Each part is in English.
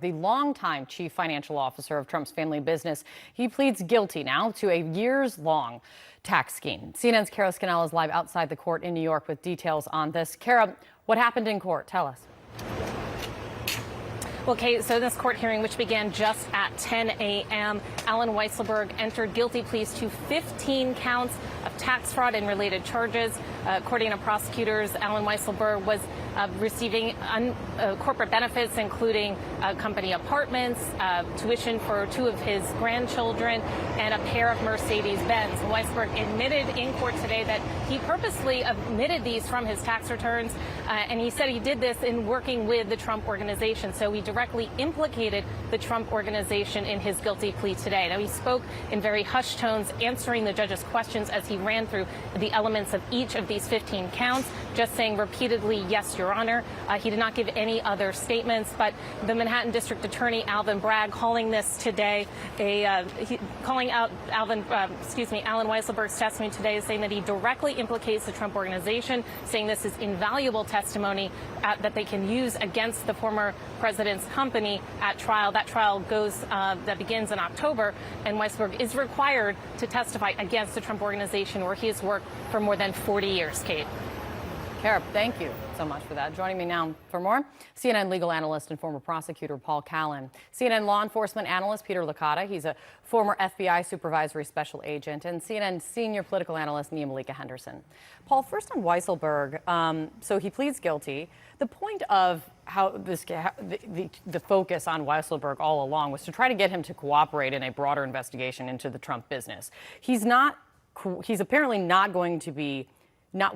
The longtime chief financial officer of Trump's family business, he pleads guilty now to a years-long tax scheme. CNN's Kara Scannell is live outside the court in New York with details on this. Kara, what happened in court? Tell us. Well, Kate, so this court hearing, which began just at 10 a.m., Allen Weisselberg entered guilty pleas to 15 counts of tax fraud and related charges. According to prosecutors, Allen Weisselberg was receiving corporate benefits, including company apartments, tuition for 2 of his grandchildren, and a pair of Mercedes-Benz. Weisselberg admitted in court today that he purposely omitted these from his tax returns, and he said he did this in working with the Trump organization. So he directly implicated the Trump organization in his guilty plea today. Now, he spoke in very hushed tones, answering the judge's questions as he ran through the elements of each of these 15 counts, just saying repeatedly, "Yes, Your Honor." He did not give any other statements, but the Manhattan District Attorney Alvin Bragg calling this today calling out Allen Weisselberg's testimony today, saying that he directly implicates the Trump organization, saying this is invaluable testimony that they can use against the former president's company at trial. That trial that begins in October, and Weisselberg is required to testify against the Trump organization, where he has worked for more than 40 years. Kate. Kara, thank you so much for that. Joining me now for more, CNN legal analyst and former prosecutor Paul Callan, CNN law enforcement analyst Peter Licata. He's a former FBI supervisory special agent, and CNN senior political analyst Nia Malika Henderson. Paul, first on Weisselberg. So he pleads guilty. The point of how the focus on Weisselberg all along was to try to get him to cooperate in a broader investigation into the Trump business. He's apparently not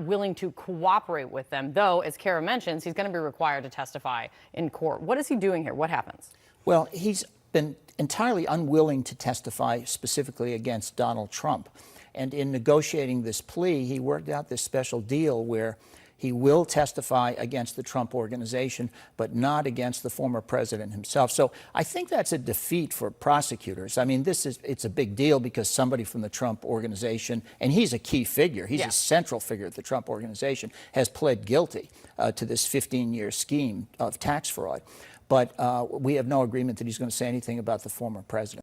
willing to cooperate with them, though, as Kara mentions, he's going to be required to testify in court. What is he doing here? What happens? Well, he's been entirely unwilling to testify specifically against Donald Trump. And in negotiating this plea, he worked out this special deal where he will testify against the Trump organization, but not against the former president himself. So I think that's a defeat for prosecutors. I mean, it's a big deal because somebody from the Trump organization, and he's a key figure, he's a central figure of the Trump organization, has pled guilty to this 15-year scheme of tax fraud. But we have no agreement that he's going to say anything about the former president.